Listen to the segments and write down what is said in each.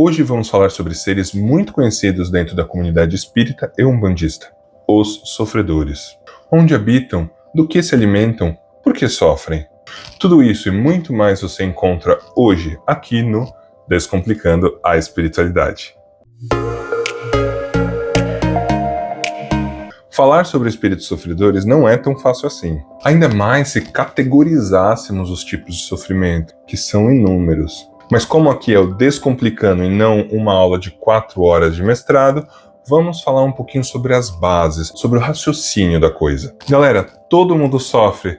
Hoje vamos falar sobre seres muito conhecidos dentro da comunidade espírita e umbandista, os sofredores. Onde habitam, do que se alimentam, por que sofrem? Tudo isso e muito mais você encontra hoje aqui no Descomplicando a Espiritualidade. Falar sobre espíritos sofredores não é tão fácil assim. Ainda mais se categorizássemos os tipos de sofrimento, que são inúmeros. Mas como aqui é o Descomplicando e não uma aula de 4 horas de mestrado, vamos falar um pouquinho sobre as bases, sobre o raciocínio da coisa. Galera, todo mundo sofre.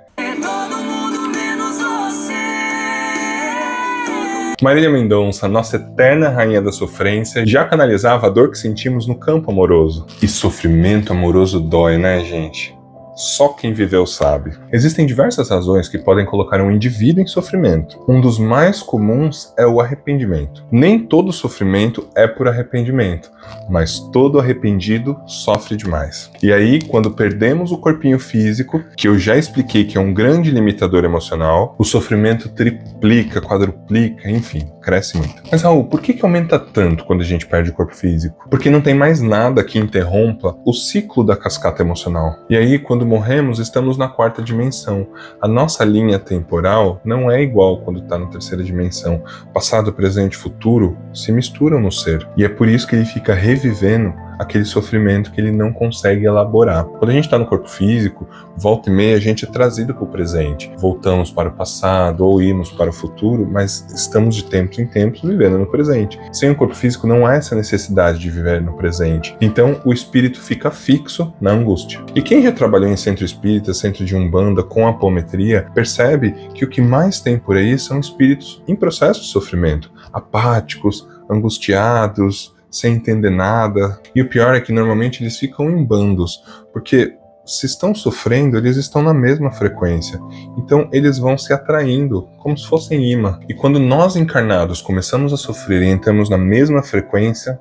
Marília Mendonça, nossa eterna rainha da sofrência, já canalizava a dor que sentimos no campo amoroso. E sofrimento amoroso dói, né, gente? Só quem viveu sabe. Existem diversas razões que podem colocar um indivíduo em sofrimento. Um dos mais comuns é o arrependimento. Nem todo sofrimento é por arrependimento, mas todo arrependido sofre demais. E aí, quando perdemos o corpinho físico, que eu já expliquei que é um grande limitador emocional, o sofrimento triplica, quadruplica, enfim, cresce muito. Mas Raul, por que aumenta tanto quando a gente perde o corpo físico? Porque não tem mais nada que interrompa o ciclo da cascata emocional. E aí, quando morremos, estamos na 4ª dimensão. A nossa linha temporal não é igual quando está na 3ª dimensão. Passado, presente e futuro se misturam no ser. E é por isso que ele fica revivendo aquele sofrimento que ele não consegue elaborar. Quando a gente está no corpo físico, volta e meia a gente é trazido para o presente. Voltamos para o passado ou irmos para o futuro, mas estamos de tempos em tempos vivendo no presente. Sem o corpo físico não há essa necessidade de viver no presente. Então o espírito fica fixo na angústia. E quem já trabalhou em centro espírita, centro de umbanda, com apometria, percebe que o que mais tem por aí são espíritos em processo de sofrimento, apáticos, angustiados, sem entender nada. E o pior é que normalmente eles ficam em bandos, porque se estão sofrendo, eles estão na mesma frequência. Então eles vão se atraindo, como se fossem imã. E quando nós encarnados começamos a sofrer e entramos na mesma frequência,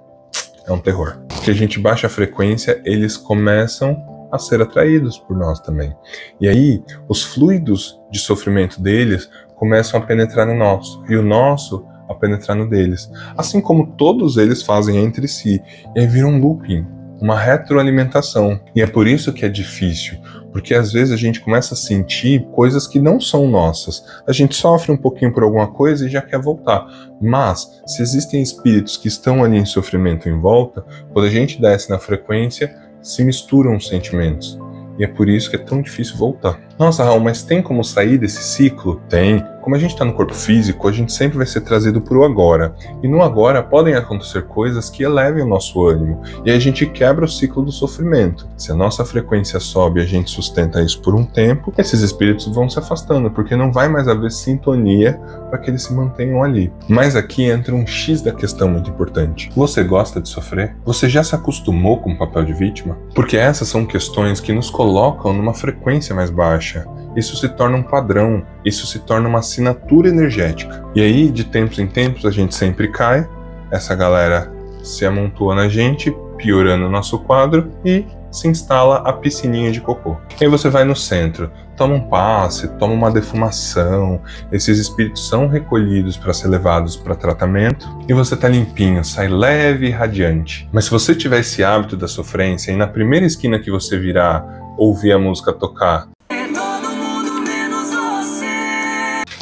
é um terror. Porque a gente baixa a frequência, eles começam a ser atraídos por nós também. E aí, os fluidos de sofrimento deles começam a penetrar no nosso. E o nosso a penetrar no deles, assim como todos eles fazem entre si, e aí vira um looping, uma retroalimentação. E é por isso que é difícil, porque às vezes a gente começa a sentir coisas que não são nossas. A gente sofre um pouquinho por alguma coisa e já quer voltar. Mas, se existem espíritos que estão ali em sofrimento em volta, quando a gente desce na frequência, se misturam os sentimentos. E é por isso que é tão difícil voltar. Nossa, Raul, mas tem como sair desse ciclo? Tem. Como a gente está no corpo físico, a gente sempre vai ser trazido para o agora. E no agora podem acontecer coisas que elevem o nosso ânimo. E aí a gente quebra o ciclo do sofrimento. Se a nossa frequência sobe e a gente sustenta isso por um tempo, esses espíritos vão se afastando, porque não vai mais haver sintonia para que eles se mantenham ali. Mas aqui entra um X da questão muito importante. Você gosta de sofrer? Você já se acostumou com o papel de vítima? Porque essas são questões que nos colocam numa frequência mais baixa. Isso se torna um padrão, isso se torna uma assinatura energética. E aí, de tempos em tempos, a gente sempre cai, essa galera se amontoa na gente, piorando o nosso quadro, e se instala a piscininha de cocô. E aí você vai no centro, toma um passe, toma uma defumação, esses espíritos são recolhidos para ser levados para tratamento, e você tá limpinho, sai leve e radiante. Mas se você tiver esse hábito da sofrência, e na primeira esquina que você virar, ouvir a música tocar,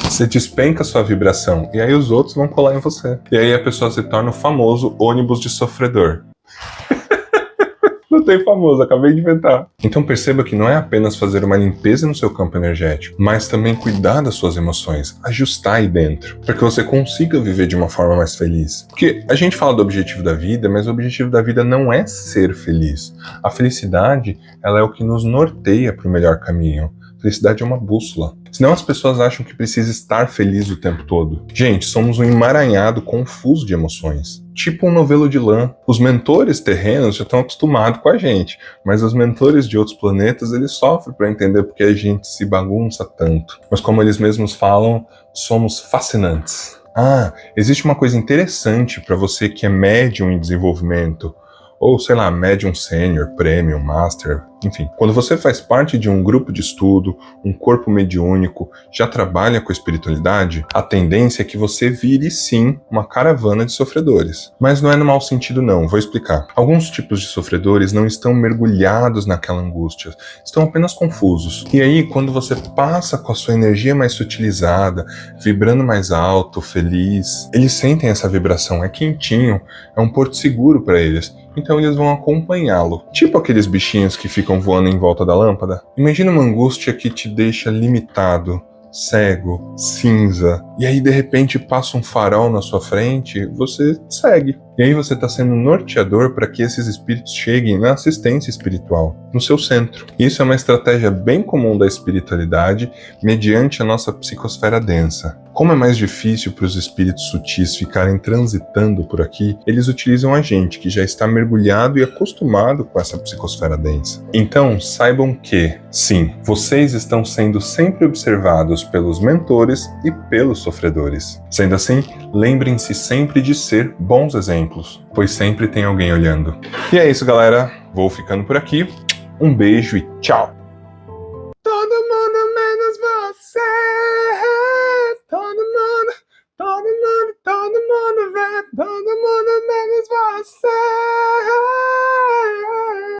você despenca a sua vibração, e aí os outros vão colar em você. E aí a pessoa se torna o famoso ônibus de sofredor. Não tem famoso, acabei de inventar. Então perceba que não é apenas fazer uma limpeza no seu campo energético, mas também cuidar das suas emoções, ajustar aí dentro, para que você consiga viver de uma forma mais feliz. Porque a gente fala do objetivo da vida, mas o objetivo da vida não é ser feliz. A felicidade, ela é o que nos norteia para o melhor caminho. Felicidade é uma bússola. Senão as pessoas acham que precisa estar feliz o tempo todo. Gente, somos um emaranhado confuso de emoções. Tipo um novelo de lã. Os mentores terrenos já estão acostumados com a gente, mas os mentores de outros planetas, eles sofrem para entender porque a gente se bagunça tanto. Mas como eles mesmos falam, somos fascinantes. Existe uma coisa interessante para você que é médium em desenvolvimento, ou sei lá, Medium Sênior, Premium, Master, enfim. Quando você faz parte de um grupo de estudo, um corpo mediúnico, já trabalha com a espiritualidade, a tendência é que você vire sim uma caravana de sofredores. Mas não é no mau sentido não, vou explicar. Alguns tipos de sofredores não estão mergulhados naquela angústia, estão apenas confusos. E aí, quando você passa com a sua energia mais sutilizada, vibrando mais alto, feliz, eles sentem essa vibração, é quentinho, é um porto seguro para eles. Então eles vão acompanhá-lo. Tipo aqueles bichinhos que ficam voando em volta da lâmpada. Imagina uma angústia que te deixa limitado, cego, cinza. E aí de repente passa um farol na sua frente, você segue. E aí você está sendo norteador para que esses espíritos cheguem na assistência espiritual, no seu centro. Isso é uma estratégia bem comum da espiritualidade mediante a nossa psicosfera densa. Como é mais difícil para os espíritos sutis ficarem transitando por aqui, eles utilizam a gente, que já está mergulhado e acostumado com essa psicosfera densa. Então, saibam que, sim, vocês estão sendo sempre observados pelos mentores e pelos sofredores. Sendo assim, lembrem-se sempre de ser bons exemplos, pois sempre tem alguém olhando. E é isso, galera. Vou ficando por aqui. Um beijo e tchau! Todo mundo menos você. Todo mundo vê, todo mundo